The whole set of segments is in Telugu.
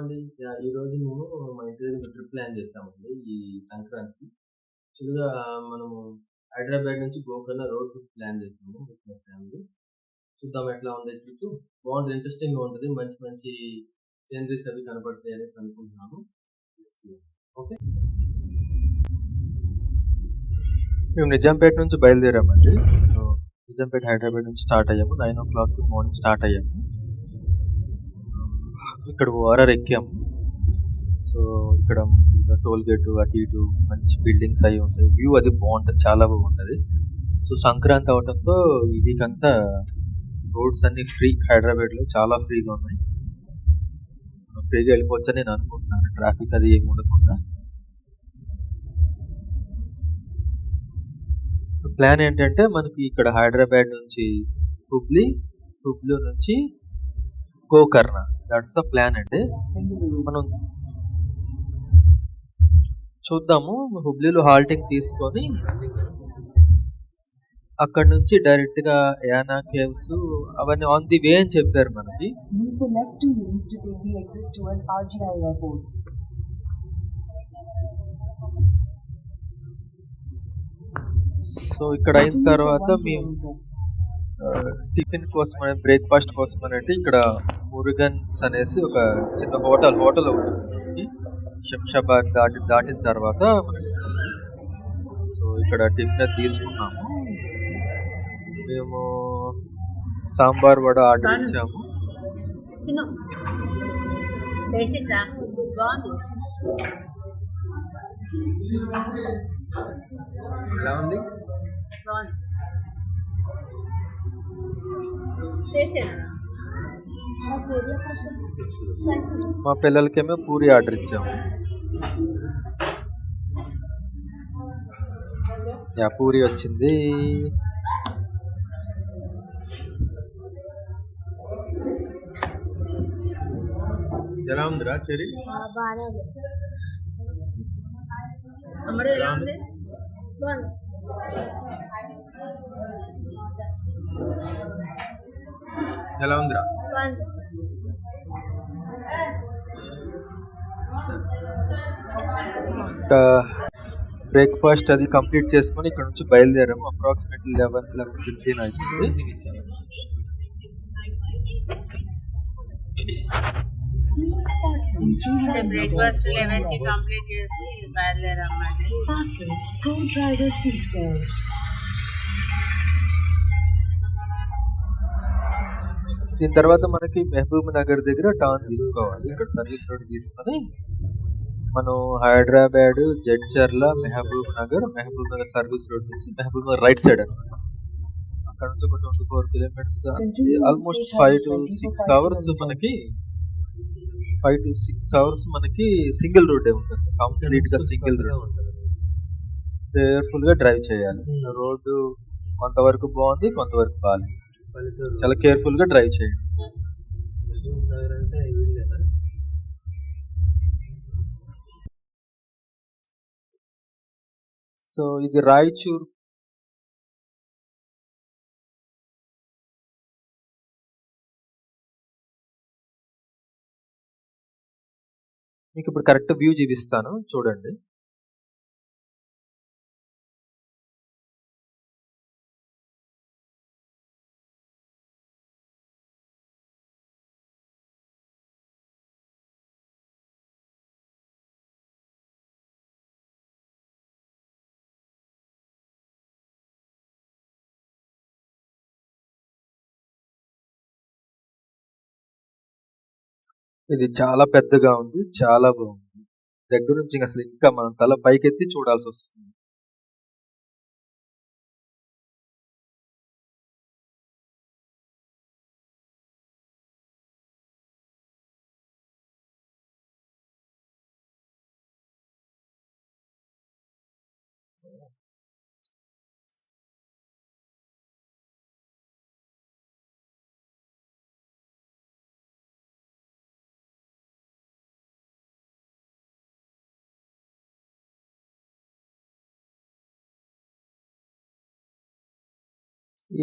అండి. ఈరోజు మేము మా ఇంటి దగ్గర ట్రిప్ ప్లాన్ చేసామండి ఈ సంక్రాంతికి. యాక్చువల్‌గా మనము హైదరాబాద్ నుంచి గోకర్ణ రోడ్ ట్రిప్ ప్లాన్ చేసాము విత్ మై ఫ్యామిలీ. చూద్దాం ఎట్లా ఉంది ట్రిప్పు. బావుంటది. ఇంట్రెస్టింగ్‌గా ఉంటది. మంచి మంచి సీనరీస్ అవి కనపడతాయి అనేసి అనుకుంటున్నాను. ఓకే. మేము నిజాంపేట నుంచి బయలుదేరామండి. సో నిజాంపేట హైదరాబాద్ నుంచి స్టార్ట్ అయ్యాము. 9:00 మార్నింగ్ స్టార్ట్ అయ్యాము. ఇక్కడ ఓఆర్ఆర్ ఎక్కాము. సో ఇక్కడ టోల్ గేట్ అటు ఇటు మంచి బిల్డింగ్స్ అవి ఉంటాయి. వ్యూ అది బాగుంటుంది, చాలా బాగుంటుంది. సో సంక్రాంతి అవడంతో ఈ వీక్ అంతా రోడ్స్ అన్ని ఫ్రీ. హైదరాబాద్లో చాలా ఫ్రీగా ఉన్నాయి. ఫ్రీగా వెళ్ళిపోవచ్చని నేను అనుకుంటున్నాను, ట్రాఫిక్ అది ఏమి ఉండకుండా. ప్లాన్ ఏంటంటే మనకి ఇక్కడ హైదరాబాద్ నుంచి హుబ్లీ నుంచి గోకర్ణ, దట్స్ ద ప్లాన్ అండి. మనం చూద్దాము. హుబ్లీలో హాల్టింగ్ తీసుకొని అక్కడ నుంచి డైరెక్ట్ గా యానా కేవ్స్ అవన్నీ ఆన్ ది వే అని చెప్పారు మనకి. సో ఇక్కడ అయిన తర్వాత మేము టిఫిన్ కోసం బ్రేక్ఫాస్ట్ కోసం అనేది ఇక్కడ మురుగన్స్ అనేసి ఒక చిన్న హోటల్ ఒకటి శంషాబాద్ దాటిన తర్వాత మనకి. సో ఇక్కడ టిఫిన్ తీసుకున్నాము. మేము సాంబార్ వడ ఆర్డర్ ఇచ్చాము. ఎలా ఉంది? మా పిల్లలకేమో పూరి ఆర్డర్ ఇచ్చాము. పూరి వచ్చింది. ఎలా ఉందిరా చెరి? ఎలా ఉందిరా? బ్రేక్ఫాస్ట్ అది కంప్లీట్ చేసుకొని ఇక్కడ నుంచి బయలుదేరాము. అప్రాక్సిమేట్లీ 11:15 అవుతుంది. బ్రేక్ఫాస్ట్ 11 కి కంప్లీట్ చేసి బయలుదేరామండి. దీని తర్వాత మనకి మహబూబ్ నగర్ దగ్గర టర్న్ తీసుకోవాలి. ఇక్కడ సర్వీస్ రోడ్ తీసుకొని మనం హైదరాబాద్, జడ్చర్ల, మహబూబ్ నగర్ సర్వీస్ రోడ్ నుంచి మహబూబ్ నగర్ రైట్ సైడ్ అనమాట. అక్కడ నుంచి ఒక 24 కిలోమీటర్స్, ఆల్మోస్ట్ 5 to 6 అవర్స్ మనకి. 5 to 6 అవర్స్ మనకి సింగిల్ రోడ్డే ఉంటుంది. కంప్లీట్ గా సింగిల్ రోడ్ ఉంటుంది. కేర్ఫుల్ గా డ్రైవ్ చేయాలి. రోడ్డు కొంతవరకు బాగుంది, కొంతవరకు బాగాలేదు. చాలా కేర్ఫుల్ గా డ్రైవ్ చేయండి. సో ఇది రాయచూర్. మీకు ఇప్పుడు కరెక్ట్ వ్యూ చూపిస్తాను, చూడండి. ఇది చాలా పెద్దగా ఉంది, చాలా బాగుంది. దగ్గర నుంచి అసలు ఇంకా మనం తల పైకెత్తి చూడాల్సి వస్తుంది.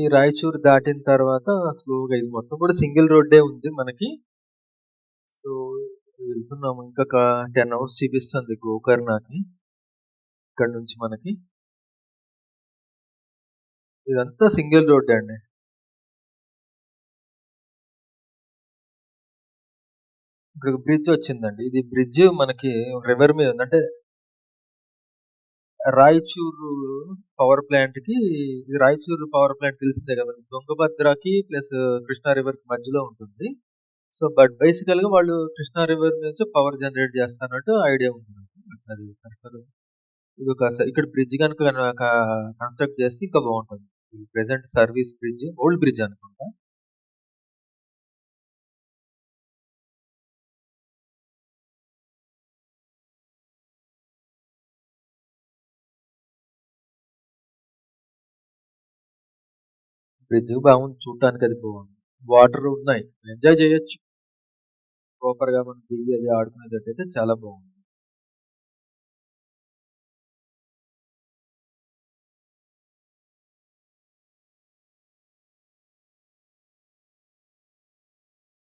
ఈ రాయచూర్ దాటిన తర్వాత స్లోగా ఇది మొత్తం కూడా సింగిల్ రోడ్డే ఉంది మనకి. సో వెళ్తున్నాము. ఇంకొక 10 అవర్స్ చూపిస్తుంది గోకర్ణకి ఇక్కడ నుంచి మనకి. ఇదంతా సింగిల్ రోడ్ అండి. ఇక్కడ బ్రిడ్జ్ వచ్చిందండి. ఇది బ్రిడ్జ్ మనకి రివర్ మీద ఉంది. అంటే రాయచూరు పవర్ ప్లాంట్ కి, ఇది రాయచూరు పవర్ ప్లాంట్ తెలిసిందే కదా, తుంగభద్రకి ప్లస్ కృష్ణా రివర్ కి మధ్యలో ఉంటుంది. సో బట్ బేసికల్ గా వాళ్ళు కృష్ణా రివర్ నుంచి పవర్ జనరేట్ చేస్తానట్టు ఐడియా ఉంటుంది. అది కరెక్ట్. ఇది ఒక ఇక్కడ బ్రిడ్జ్ కనుక కన్స్ట్రక్ట్ చేస్తే ఇంకా బాగుంటుంది. Present service bridge, old bridge అనుకుంటా. బ్రిడ్జ్ బాగుంది, చూడటానికి అది బాగుంది. వాటర్ ఉన్నాయి, ఎంజాయ్ చేయొచ్చు. ప్రాపర్ గా మనం దిగి అది ఆడుకునేటట్టయితే చాలా బాగుంది.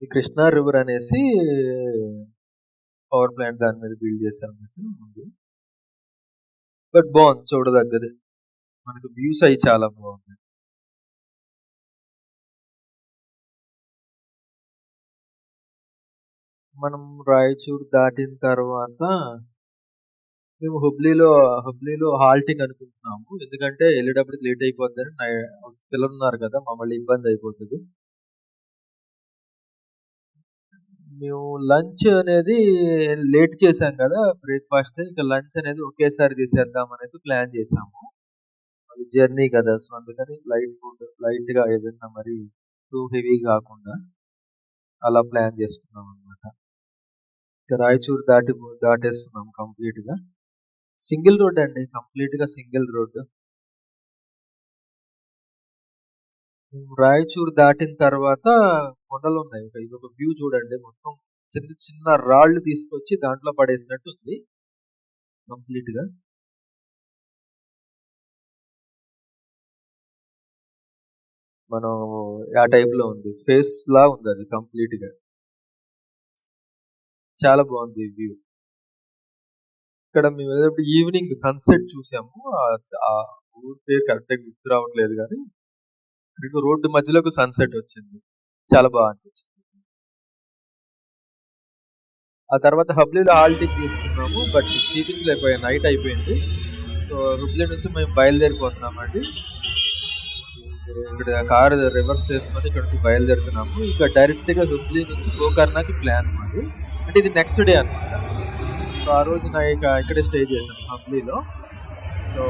ఈ కృష్ణా రివర్ అనేసి పవర్ ప్లాంట్ దాని మీద బిల్డ్ చేశారన్నట్టు ఉంది. బట్ బాగుంది, చూడదగ్గది. మనకు వ్యూస్ అవి చాలా బాగుంది. మనం రాయచూర్ దాటిన తర్వాత మేము హుబ్లీలో హాల్టింగ్ అనుకుంటున్నాము. ఎందుకంటే వెళ్ళేటప్పటికి లేట్ అయిపోద్దని, పిల్లలు ఉన్నారు కదా, మమ్మల్ని ఇబ్బంది అయిపోతుంది. మేము లంచ్ అనేది లేట్ చేసాం కదా, బ్రేక్ఫాస్ట్, ఇంకా లంచ్ అనేది ఒకేసారి తీసేద్దాం అనేసి ప్లాన్ చేసాము. అది జర్నీ కదా, సో అందుకని లైట్ ఫుడ్, లైట్ గా ఏదైనా మరి టూ హెవీ కాకుండా అలా ప్లాన్ చేసుకున్నాం అనమాట. రాయచూర్ దాటేస్తున్నాం కంప్లీట్ గా. సింగిల్ రోడ్ అండి, కంప్లీట్ గా సింగిల్ రోడ్. రాయచూర్ దాటిన తర్వాత కొండలు ఉన్నాయి. ఇది ఒక వ్యూ చూడండి, మొత్తం చిన్న చిన్న రాళ్ళు తీసుకొచ్చి దాంట్లో పడేసినట్టు ఉంది కంప్లీట్ గా. మనం ఆ టైప్ లో ఉంది, ఫేస్ లా ఉంది అది కంప్లీట్ గా. చాలా బాగుంది వ్యూ. ఇక్కడ మేము వెళ్ళేటప్పుడు ఈవినింగ్ సన్సెట్ చూసాము. ఆ ఊరి పేరు కరెక్ట్ గా గుర్తు రావట్లేదు, కానీ రోడ్డు మధ్యలోకి సన్సెట్ వచ్చింది, చాలా బాగా అనిపించింది. ఆ తర్వాత హబ్లీలో హాల్టింగ్ తీసుకున్నాము, బట్ చూపించలేకపోయా, నైట్ అయిపోయింది. సో హుబ్లీ నుంచి మేము బయలుదేరిపోతున్నామండి. ఇక్కడ కార్ రివర్స్ చేసుకొని ఇక్కడ నుంచి బయలుదేరుతున్నాము. ఇక డైరెక్ట్ గా హుబ్లీ నుంచి గోకర్ణకి ప్లాన్ మాది. అంటే ఇది నెక్స్ట్ డే అనమాట. సో ఆ రోజు ఇక్కడే స్టే చేసాం హబ్లీలో. సో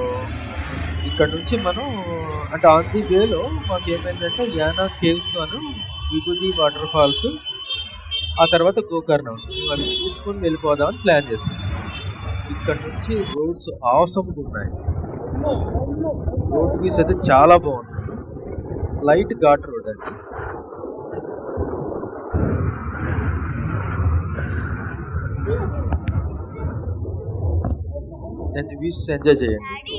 ఇక్కడ నుంచి మనం అంటే ఆన్ ది వేలో మాకు ఏమైందంటే యానా కేవ్స్ అను విభూతి వాటర్ ఫాల్స్, ఆ తర్వాత గోకర్ణ, అవి చూసుకొని వెళ్ళిపోదామని ప్లాన్ చేసాం. ఇక్కడ నుంచి రోడ్స్ ఆసమ్గా ఉన్నాయి. రోడ్ వ్యూస్ అయితే చాలా బాగుంది. లైట్ ఘాట్ రోడ్ అండి. వ్యూస్ ఎంజాయ్ చేయండి.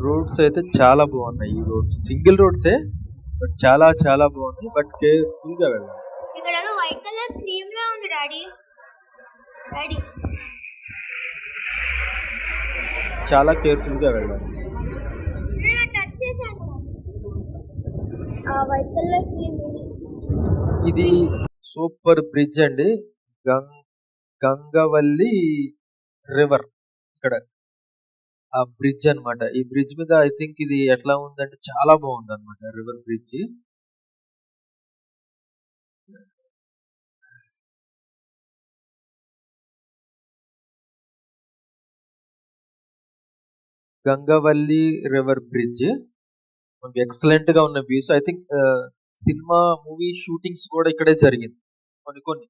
రోడ్స్ అయితే చాలా బాగున్నాయి. ఈ రోడ్స్ సింగిల్ రోడ్సే, బట్ చాలా చాలా బాగున్నాయి. బట్ కేర్ఫుల్ గా వెళ్ళాలి. ఇక్కడ ఏదో వైట్ కలర్ క్రీమ్ లా ఉంది డాడీ. చాలా కేర్ఫుల్ గా వెళ్ళాలి. నేను టచ్ చేశాను ఆ వైట్ కలర్ క్రీమ్. ఇది సూపర్ బ్రిడ్జ్ అండి, గంగవల్లి రివర్. ఇక్కడ ఆ బ్రిడ్జ్ అన్నమాట. ఈ బ్రిడ్జ్ మీద ఐ థింక్ ఇది ఎట్లా ఉందంటే చాలా బాగుంది అనమాట, రివర్ బ్రిడ్జ్. గంగవల్లి రివర్ బ్రిడ్జ్ మనకి ఎక్సలెంట్ గా ఉన్న views. I think cinema movie shootings కూడా ఇక్కడే జరిగింది కొన్ని.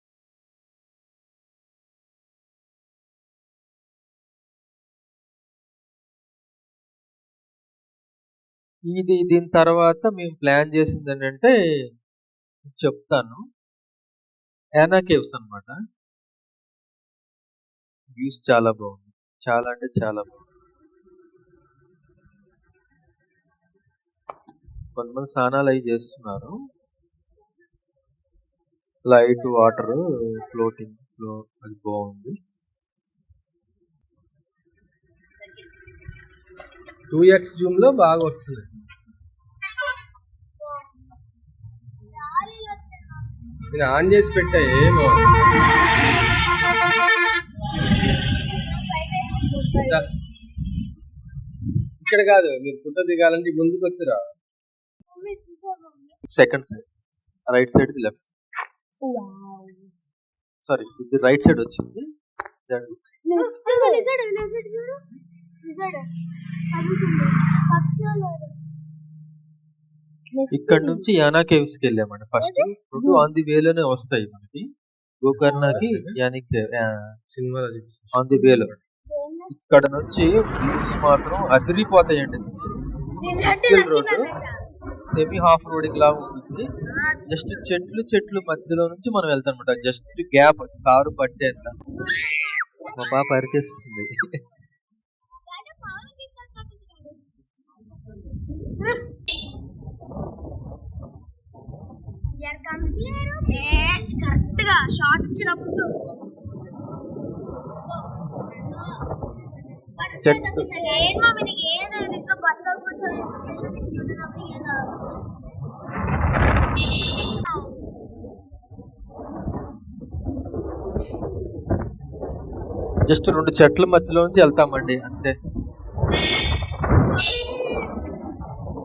దీని తర్వాత మేము ప్లాన్ చేసింది ఏంటంటే చెప్తాను. యానా కేవ్స్ అన్నమాట. వ్యూస్ చాలా బాగుంది. చాలా అంటే చాలా బాగుంది. కొంతమంది స్నానాలు అవి చేస్తున్నారు. లైట్ వాటర్ ఫ్లోటింగ్ అది బాగుంది. 2x జూమ్ లో బాగా వస్తుంది. నేను ఆన్ చేసి పెట్టా ఏమో. ఇక్కడ కాదు, మీరు ఫోటో దిగాలంటే ముందుకు వచ్చిరా. Second side, right side left side, sorry ఇది రైట్ సైడ్ వచ్చింది. ఇక్కడ నుంచి యానా కేవ్స్ కి వెళ్ళామండి. ఫస్ట్ రెండు ఆన్ ది వేలోనే వస్తాయి మనకి. గోకర్ణకి యానిక్ సినిమాలో ఆన్ ది వేలో. ఇక్కడ నుంచి వ్యూస్ మాత్రం అదిరిపోతాయండి. రోడ్డు సెమీ హాఫ్ రోడింగ్ లాగా ఉంటుంది. జస్ట్ చెట్లు మధ్యలో నుంచి మనం వెళ్తాం అనమాట. జస్ట్ గ్యాప్ కారు పట్టేంత. మా పాప అరిచేస్తుంది. కరెక్ట్ గా షార్ట్ ఇచ్చినప్పుడు ఏం మా మీకు ఏదైనా ఇంట్లో బట్టలు కూర్చొని తీసుకుంటున్నప్పుడు ఏదో జస్ట్ రెండు చెట్ల మధ్యలో నుంచి వెళ్తామండి అంతే.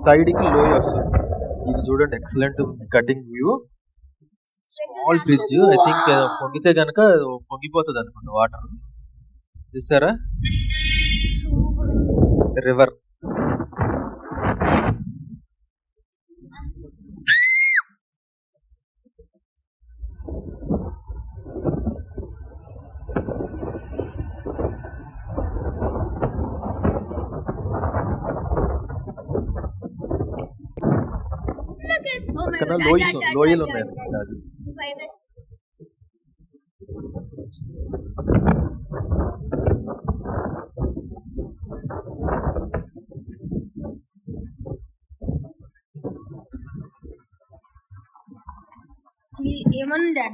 సైడ్ కి లోయ వస్తుంది. ఇది చూడండి, excellent cutting view. Small bridge. I think పొంగితే గనక పొంగిపోతుంది అనుకుంటా వాటర్. చూసారా రివర్. ఇక్కడ లోయలు ఉన్నాయి అన్నమాట. అది ఏమన్నా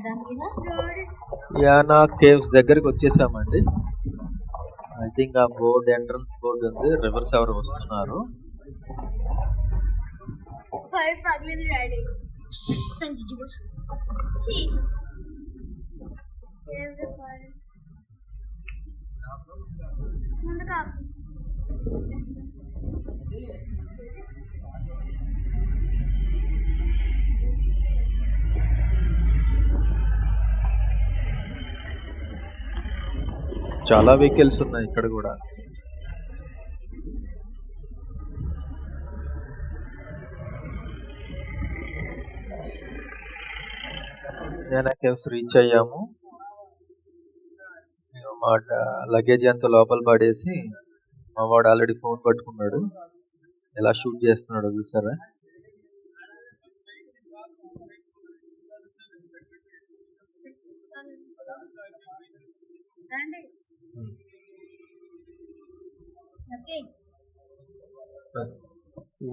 యానా కేవ్స్ దగ్గరికి వచ్చేసామండి. ఐ థింక్ ఆ బోర్డ్ ఎంట్రన్స్ బోర్డు ఉంది. రివర్స్ ఎవరు వస్తున్నారు. పగిలింది డాడీ. చాలా వెహికల్స్ ఉన్నాయి ఇక్కడ కూడా. యానా కేవ్స్ రీచ్ అయ్యాము. మా లగేజ్ అంతా లోపల పడేసి మా వాడు ఆల్రెడీ ఫోన్ పట్టుకున్నాడు. ఎలా షూట్ చేస్తున్నాడు చూసారా.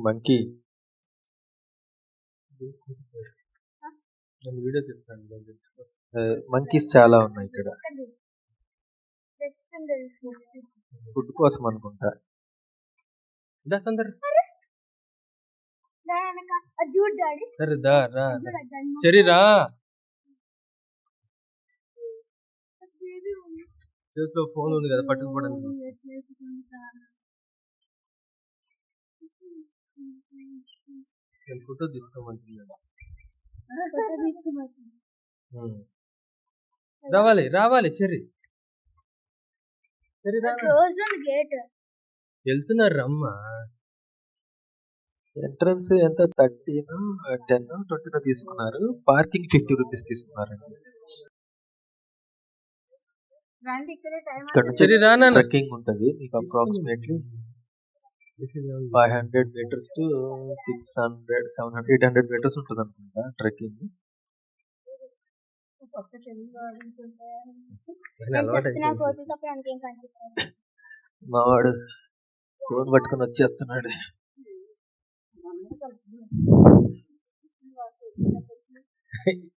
మంకీ వీడియో తీస్తాను. మంకీస్ చాలా ఉన్నాయి ఇక్కడ. ఫుడ్ కోసం అనుకుంటా. సరే దా రా చెరి రా. చేతిలో ఫోన్ ఉంది కదా పట్టుకుపోవడానికి. నేను ఫోటో తీసుకోమంటున్నాను. రావాలి చెర్రీ వెళ్తున్నారు రమ్మ. ఎంట్రన్స్ ఎంత 13, 10, 20 తీసుకున్నారు. పార్కింగ్ 50 రూపీస్ తీసుకున్నారండి. ఇక్కడ నుంచి ట్రెక్కింగ్ ఉంటుంది మీకు అప్రాక్సిమేట్లీ 500 meters to 600, 700, 800 meters ఉంటుంది అనుకుంటా ట్రెక్కింగ్. మావాడు ఫోన్ పట్టుకొని వచ్చేస్తున్నాడు.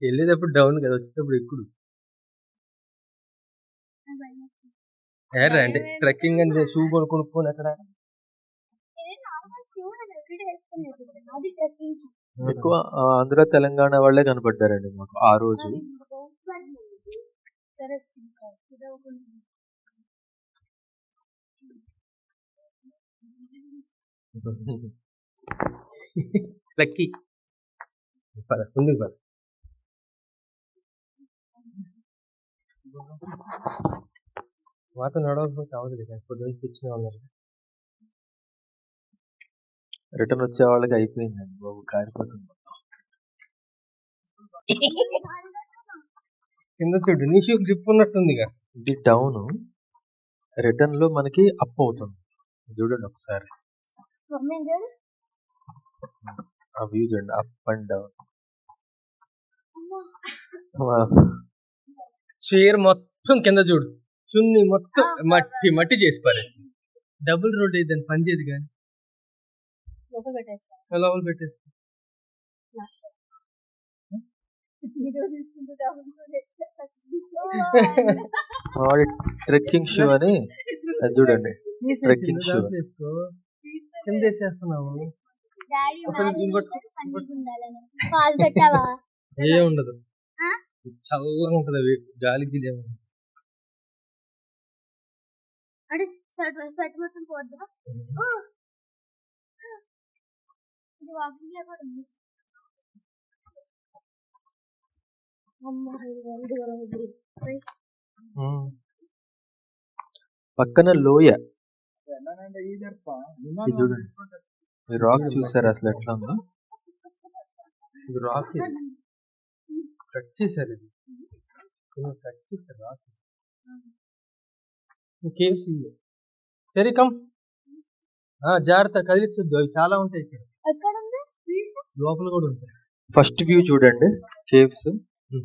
వెళ్ళేటప్పుడు డౌన్ కదా, వచ్చేటప్పుడు ఎక్కుడు. అంటే ట్రెక్కింగ్ అంటే షూ కొనుక్కొని అక్కడ ఎక్కువ ఆంధ్ర తెలంగాణ వాళ్ళే కనపడ్డారండి మాకు ఆ రోజు. లక్కీ ఉంది పద. మాతో నడవకపోతే అవదు కదా, ఇప్పుడు నుంచి కూర్చునే ఉన్నారు. రిటర్న్ వచ్చే వాళ్ళకి అయిపోయిందండి బాబు, కారిపోతుంది మొత్తం. కింద చూడు, నీ షూ గ్రిప్ ఉన్నట్టుంది. ఇది డౌన్, రిటర్న్ లో మనకి అప్ అవుతుంది. చూడండి ఒకసారి ఆ వ్యూ చూడండి, అప్ అండ్ డౌన్. చైర్ మొత్తం కింద చూడు, చున్ని మొత్తం మట్టి మట్టి చేసి పారే. డబుల్ రోడ్ ఏదని పని చేయదు కానీ లోపల పెట్టేస్తా. ట్రెక్కింగ్ షూ అని అది చూడండి, ట్రెక్కింగ్ షూ కింద వేసేస్తున్నాము. ఏ ఉండదు, చల్లగా ఉంటది, అవి గాలికి పక్కన లోయ. ఇది చూడండి, ఈ రాక్ చూసారు అసలు ఎట్లా ఉందో. ఇది రాక్ కట్ చేశారు, ఇది కట్ చేశారు రాక్. కేవ్స్ సరే కమ్, జాగ్రత్త కదిలించొద్దు, అవి చాలా ఉంటాయి ఇక్కడ, లోపల కూడా ఉంటాయి. ఫస్ట్ వ్యూ చూడండి, కేవ్స్.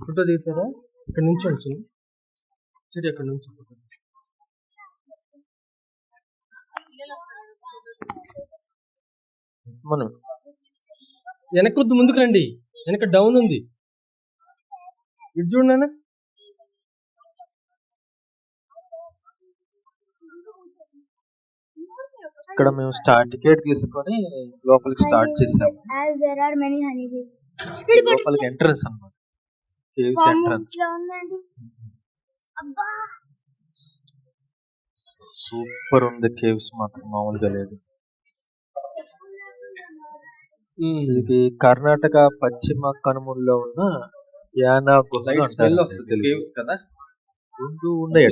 ఫోటో దిగుతారా? ఇక్కడ నుంచి వచ్చింది సరే, అక్కడ నుంచి మనం వెనకొద్దు, ముందుకు రండి, వెనక డౌన్ ఉంది. ఇటు చూడనా, ఇక్కడ మేము టికెట్ తీసుకొని లోపలికి స్టార్ట్ చేసాము. లోపలికి ఎంట్రన్స్ అన్నమాట, కేవ్స్ ఎంట్రన్స్. సూపర్ ఉంది, కేవ్స్ మాత్రం మామూలుగా లేదు. ఇది కర్ణాటక పశ్చిమ కనుమల్లో ఉన్న యానా గుహలు అంటారు. కేవ్స్ కదా, రెండు ఉన్నాయి.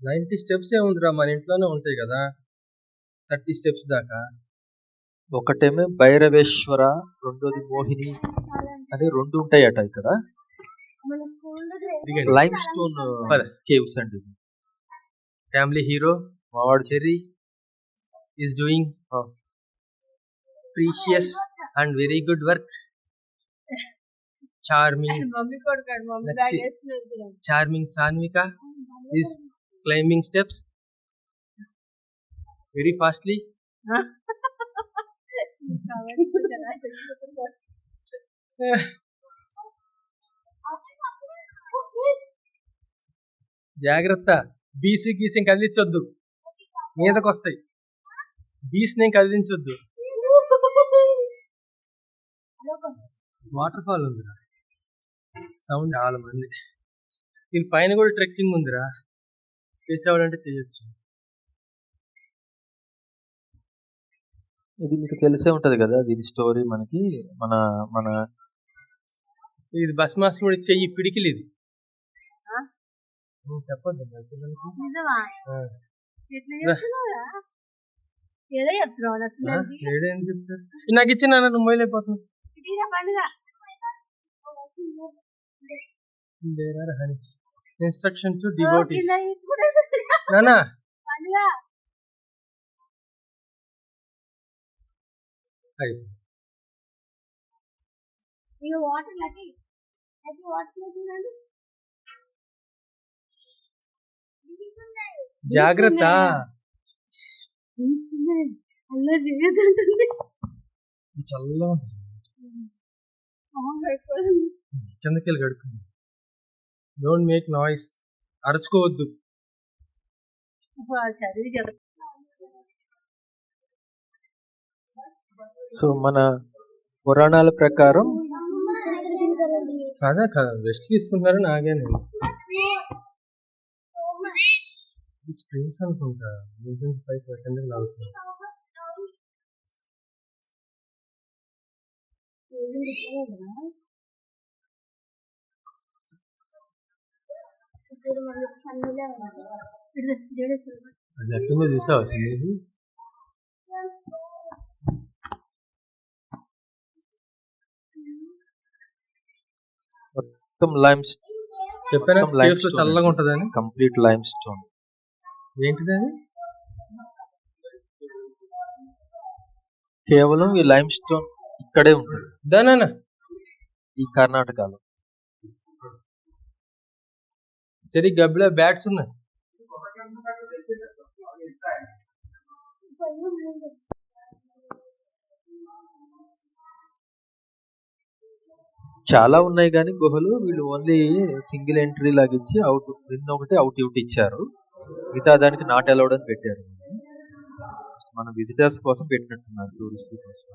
90 స్టెప్స్ ఏ ఉందిరా, మన ఇంట్లోనే ఉంటాయి కదా 30 స్టెప్స్ దాకా. ఒకటేమో భైరవేశ్వర, రెండోది మోహిని అని రెండు ఉంటాయట ఇక్కడ. లైమ్ స్టోన్ కేవ్స్ అండి. ఫ్యామిలీ హీరో మావాడు cherry is doing precious and very good work. Charming Sanvika is climbing steps very fastly. జాగ్రత్త, బీసీ గీసి కదిలించొద్దు, మీదకి వస్తాయి. బీస్ని కదిలించొద్దు. వాటర్ ఫాల్ ఉందిరా, సౌండ్ చాలా మంది. దీని పైన కూడా ట్రెక్కింగ్ ఉందిరా, చేసేవాడంటే చేయొచ్చు. ఇది మీకు తెలిసే ఉంటది కదా దీని స్టోరీ మనకి. మన మన ఇది భస్మాసురుడి చెయ్యి పిడికిలు. ఇది చెప్పొద్దు ఏడేం చెప్తారు. నాకు ఇచ్చిన నువ్వు మొయిలైపోతున్నావు. Instruction to devotees. నానా జాగ్రత్త, చల్లగా కిందకెళ్ళి గడుపుతుంది. డోంట్ మేక్ నాయిస్, అరుచుకోవద్దు. సో మన పురాణాల ప్రకారం కదా రెస్ట్ తీసుకుంటారని ఆగాను. స్ప్రింగ్స్ అనుకుంటా, పైకి పెట్టండి లాల్సిన. అది ఎక్కడ చూసావా సినిమా? మొత్తం లైమ్ చెప్పాను చల్లగా ఉంటదని. Complete lime stone. ఏంటిది అది? కేవలం ఈ లైమ్ స్టోన్ ఇక్కడే ఉంటుంది దానా ఈ కర్ణాటకలో. సరే గబ్బిలో బ్యాట్స్ ఉన్నాయి. చాలా ఉన్నాయి కానీ గుహలు వీళ్ళు ఓన్లీ సింగిల్ ఎంట్రీ లాగా ఇచ్చి అవుట్ విన్ ఒకటి అవుట్ ఇచ్చారు. మిగతా దానికి నాట్ అలౌడ్ అని పెట్టారు. మన విజిటర్స్ కోసం పెట్టినట్టున్నారు, టూరిస్ట్ కోసం.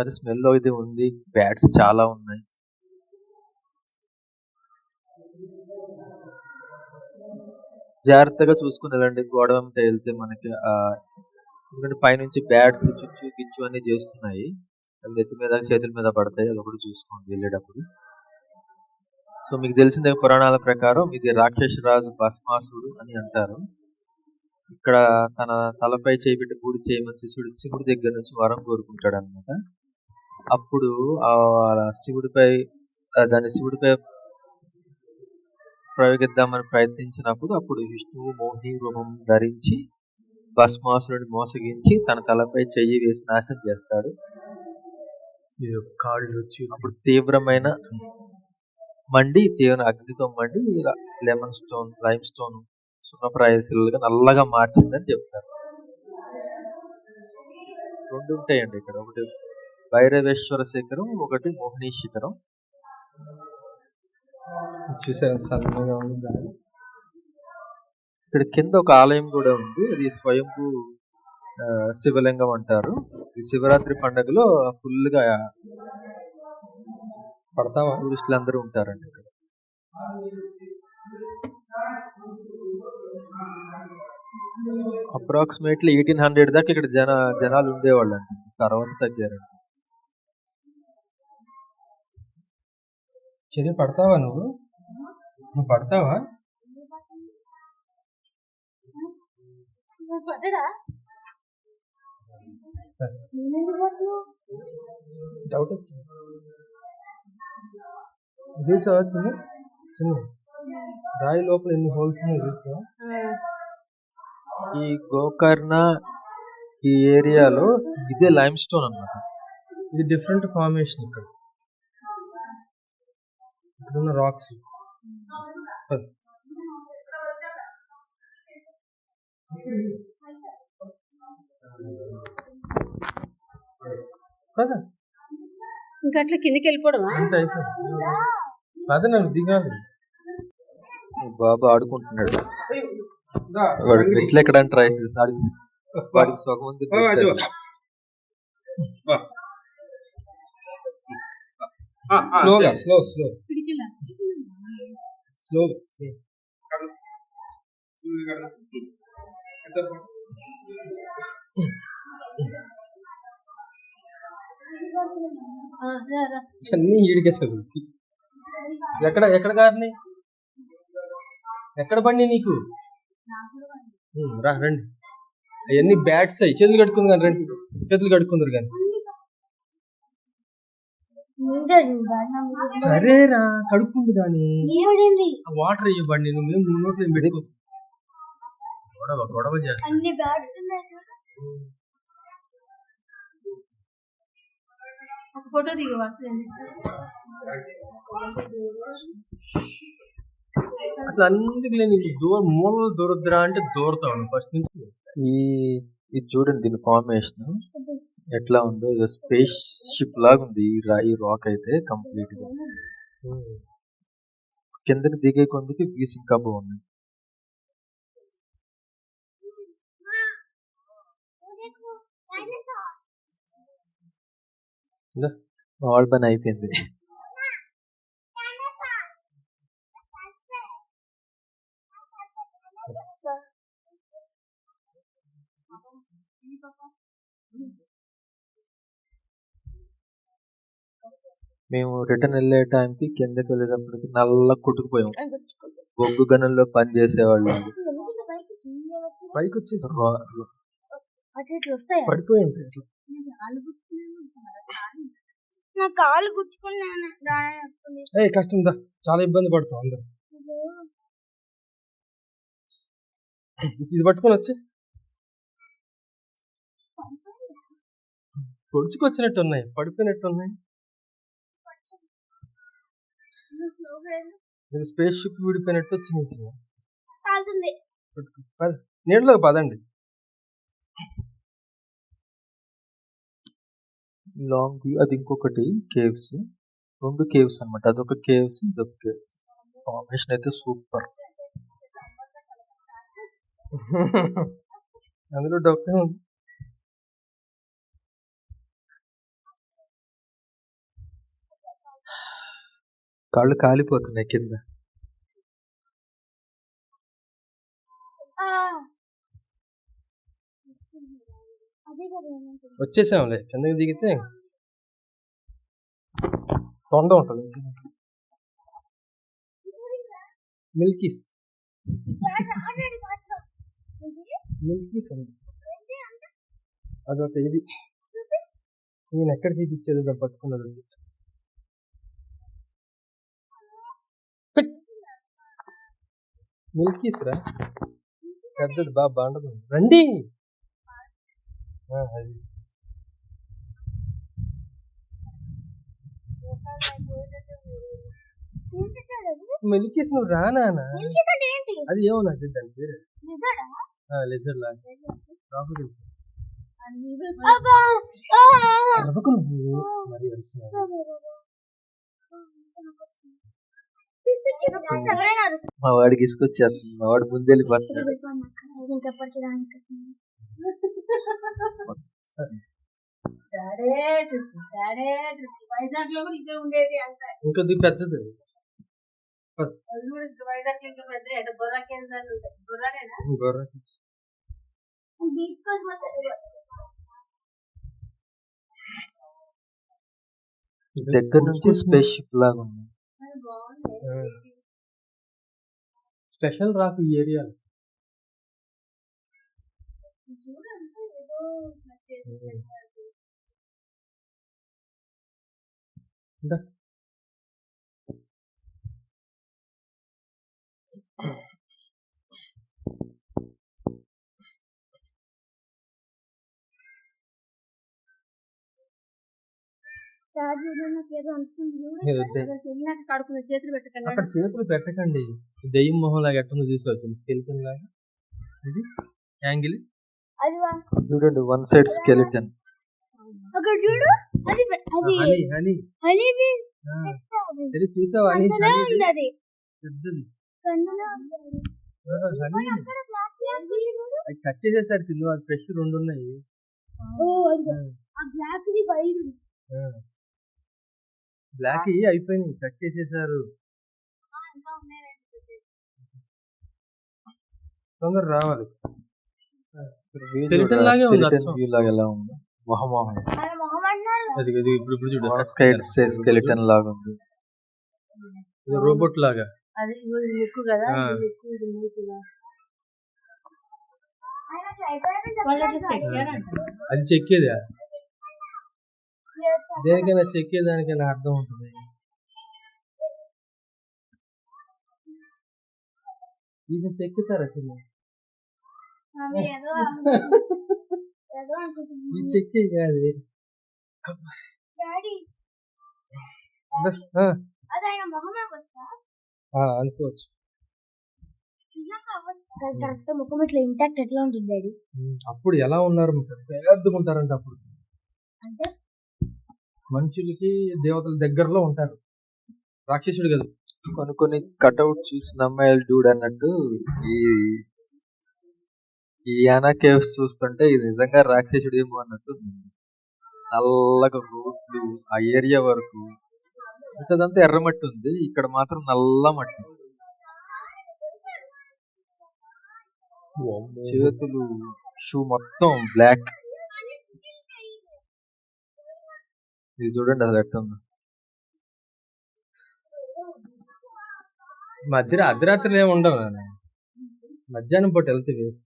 అది స్మెల్ ఇది ఉంది, బ్యాట్స్ చాలా ఉన్నాయి. జాగ్రత్తగా చూసుకుని వెళ్ళండి. గోడ వెంట వెళ్తే మనకి ఎందుకంటే పైనుంచి బ్యాట్స్ చుచ్చు గిచ్చు అన్ని చేస్తున్నాయి. అవి నెత్తి మీద చేతుల మీద పడతాయి, అది ఒకటి చూసుకోండి వెళ్ళేటప్పుడు. సో మీకు తెలిసిందే పురాణాల ప్రకారం ఇది రాక్షస రాజు భస్మాసురుడు అని అంటారు. ఇక్కడ తన తలపై చేయిబెట్టి పూడి చేయమని శివుడి దగ్గర నుంచి వరం కోరుకుంటాడు అనమాట. అప్పుడు శివుడిపై ప్రయోగిద్దామని ప్రయత్నించినప్పుడు అప్పుడు విష్ణువు మోహిని రూపం ధరించి భస్మాసురుడిని మోసగించి తన తలపై చెయ్యి వేసి నాశనం చేస్తాడు. అప్పుడు తీవ్రమైన అగ్నితో మండి లెమన్ స్టోన్, లైమ్ స్టోన్ సున్నప్రాయశిలగా నల్లగా మార్చిందని చెప్తారు. రెండు ఉంటాయండి ఇక్కడ, ఒకటి భైరవేశ్వర శిఖరం, ఒకటి మోహిని శిఖరం. చూసారు సన్నగా ఉంది. ఇక్కడ కింద ఒక ఆలయం కూడా ఉంది, అది స్వయంభూ శివలింగం అంటారు. ఈ శివరాత్రి పండుగలో ఫుల్ గా టూరిస్టులు అందరూ ఉంటారండి ఇక్కడ. అప్రాక్సిమేట్లీ 1800 దాకా ఇక్కడ జనాలు ఉండేవాళ్ళు అండి, తర్వాత తగ్గారండి. చదివి పడతావా నువ్వు పడతావా? డౌట్ వచ్చింది. చూసావా చిన్న రాయి లోపల ఎన్ని హోల్స్ ఉన్నాయి చూసావా? ఈ గోకర్ణ ఈ ఏరియాలో ఇదే లైమ్ స్టోన్ అన్నమాట. ఇది డిఫరెంట్ ఫార్మేషన్. ఇక్కడ ఉన్న రాక్స్ కదా, ఇంకా అట్లా కిందికి వెళ్ళిపోవడం. అదే నన్ను దిగాలి. బాబు ఆడుకుంటున్నాడు, వాడికి ఎట్లా ఎక్కడానికి ట్రై చేస్తాడు. వాడికి సగం ఉంది. స్లోగా స్లో అన్నీ ఈడికే చదువుచి. ఎక్కడ గారిని ఎక్కడ పడి నీకు రండి. అవన్నీ బ్యాట్స్ అయ్యి చేతులు కట్టుకుంది కానీ రండి, చేతులు కట్టుకుందరు కానీ. సరేరా కడుక్కుంది కానీ ఏమిడింది వాటర్ ఇవ్వండి నువ్వు మేము నోట్లో ఏం పెట్టుకో గొడవ చేస్తా అన్ని బ్యాట్స్ ఉన్నాయి చూడు. ఒక ఫోటో దిగవా అసలు అన్నిటికీ లేని మూలలో దూరద్దురా అంటే దూరతావు ఫస్ట్ నుంచి. ఇది చూడండి దీని ఫార్మేషన్ ఎట్లా ఉందో, ఇది స్పేస్ షిప్ లాగా ఉంది ఈ రాక్ అయితే కంప్లీట్ గా. కిందకి దిగే కొందుకి వ్యూస్ ఇంకా బాగున్నాయి. వాళ్ళ పని అయిపోయింది. మేము రిటర్న్ వెళ్ళే టైంకి కిందకి వెళ్ళేటప్పటికి నల్ల కొట్టుకుపోయాం. బొగ్గు గనుల్లో పని చేసేవాళ్ళు పైకి వచ్చేసి పడిపోయి ఉంటాయి. నా కాలు గుచ్చుకున్నాను. కష్టం దా, చాలా ఇబ్బంది పడతాం అందరు. ఇది పట్టుకొని వచ్చి పొడుచుకొచ్చినట్టు ఉన్నాయి, పడిపోయినట్టు ఉన్నాయి. స్పేస్ షిప్ విడిపోయినట్టు వచ్చింది. నీళ్ళలో పదండి. లాంగ్ వ్యూ అది ఇంకొకటి కేవ్స్, 2 కేవ్స్ అన్నమాట. అదొక కేవ్స్ ఇదొక కేవ్స్. ఫార్మేషన్ అయితే సూపర్. అందులో డబ్బే ఉంది. కాళ్ళు కాలిపోతున్నాయి కింద. వచ్చేసాంలే, కిందకి దిగితే తొండ ఉంటుంది. మిల్కీస్ ఉంది. అదొక ఇది నేను ఎక్కడ తీపిచ్చేది పట్టుకున్నది. మిల్కీస్ రా, పెద్దది బాగా బాగుండదు. రండి. అది మిల్కీస్ నువ్వు రానా? అది ఏమో నాకు దాని పేరు లెజర్ లాగా. మా వాడికి తీసుకొచ్చేస్తుంది. మా వాడు ముందెళ్ళిపోతున్నాడు. వైజాగ్ లో కూడా ఇదే ఉండేది అంట. ఇంకా పెద్దది వైజాగ్ ఇంకా పెద్ద బొర్రా కేంద్రాలు ఉంటాయి. బొర్రానేనా? దగ్గర నుంచి స్పేస్ షిప్ లాగా ఉంది. స్పెషల్ రాక్ ఈ ఏరియా. అక్కడ చేతులు పెట్టకండి. దెయ్యం మొహం లాగా ఎట్లా చూసుకోవచ్చు. స్కెలిటన్ లాగా ఇది యాంగిల్ చూడండి, 1 సైడ్ స్కెలిటన్. అక్కడ చూడు, అది అది చూసావా? పెద్దది అది కట్ చేసేసారు తిన్న. అది ఫ్రెష్ 2 ఉన్నాయి. బ్లాక్ అయిపోయినాయి, కట్ చేసేసారు. తొందర రావాలి. స్కెలిటన్ లాగే ఉంది. వ్యూ లాగా ఎలా ఉంది మొహమోహం. అది ఇప్పుడు చూడు, స్కెలిటన్ లాగా ఉంది. రోబోట్ లాగా. అది ముక్కు కదా, అది చెక్కేదా? దేనికైనా చెక్కేదానికైనా అర్థం ఉంటుంది. ఇది చెక్కుతారా చిన్న ఈ చెక్కే కాదు. అనుకోవచ్చు. కరెక్ట్ ముఖం ఇట్లా ఇంటాక్ట్ ఎట్లా ఉంటుంది డాడీ? అప్పుడు ఎలా ఉన్నారు, పెద్దగా ఉంటారంట. అప్పుడు అంటే మనుషులకి దేవతల దగ్గరలో ఉంటారు, రాక్షసుడు కదా. కొన్ని కట్అవుట్ చూసి నమ్మాయిలు డూడ్ అన్నట్టు ఈ ఈ యానా కేవ్స్ చూస్తుంటే ఇది నిజంగా రాక్షసుడు ఏమో అన్నట్టు ఉంది. నల్లగా రోడ్లు ఆ ఏరియా వరకు ఇంతదంతా ఎర్రమట్టి ఉంది, ఇక్కడ మాత్రం నల్ల మట్టి. చేతులు షూ మొత్తం బ్లాక్. ఇది చూడండి అసలు ఎట్లా ఉంది. అర్ధరాత్రులు ఏమి ఉండవు నాన్న. మధ్యాహ్నం పూట వెళ్తే వేస్ట్,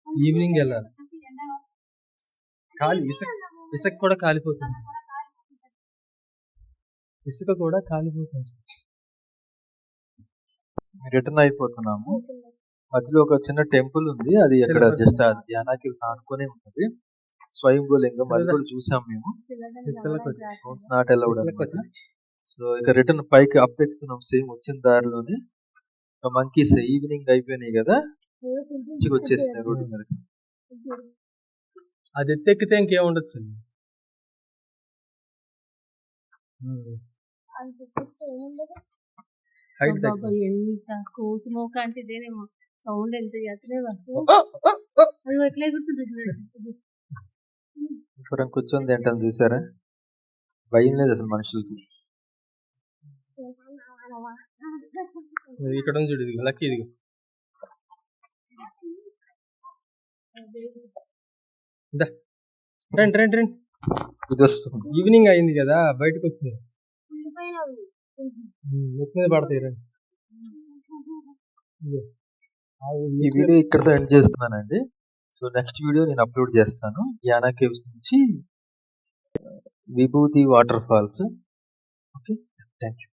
ఈవినింగ్ వెళ్ళాలి. ఇసుక కూడా కాలిపోతుంది. రిటర్న్ అయిపోతున్నాము. మధ్యలో ఒక చిన్న టెంపుల్ ఉంది, అది అక్కడ జస్ట్ యానాకి ఆనుకొని ఉంటుంది. స్వయంభూలింగం అది కూడా చూసాం మేము. నాట్ అలౌడ్ అన్నమాట. సో ఇక రిటర్న్ పైకి అప్ ఎక్కుతున్నాం. సేమ్ వచ్చిన దారిలోనే మంకీస్ ఈవినింగ్ అయిపోయినాయి కదా, మంచిగా వచ్చేసినాయి రోడ్డు మీద. అది ఎత్తెక్కితే ఇంకేముండొచ్చు. కోతి మోక అంటే ఇదేనేమో సౌండ్ ఎంత చేస్తలేవా? ఎట్లా గుర్తుంది. ఇప్పుడు కూర్చొని తింటాను చూసారా, భయం లేదు అసలు మనుషులకి. ఇక్కడ చూడు, ఇదిగో లక్కీ, ఇదిగో రండి రండి రండి. ఇది వస్తుంది. ఈవినింగ్ అయింది కదా, బయటకు వచ్చింది. నెత్తి మీద పడతాయి. రండి. ఈ వీడియో ఇక్కడతో ఎండ్ చేస్తున్నానండి. సో నెక్స్ట్ వీడియో నేను అప్లోడ్ చేస్తాను యానా కేవ్స్ నుంచి Vibhuti water falls. Okay, thank you.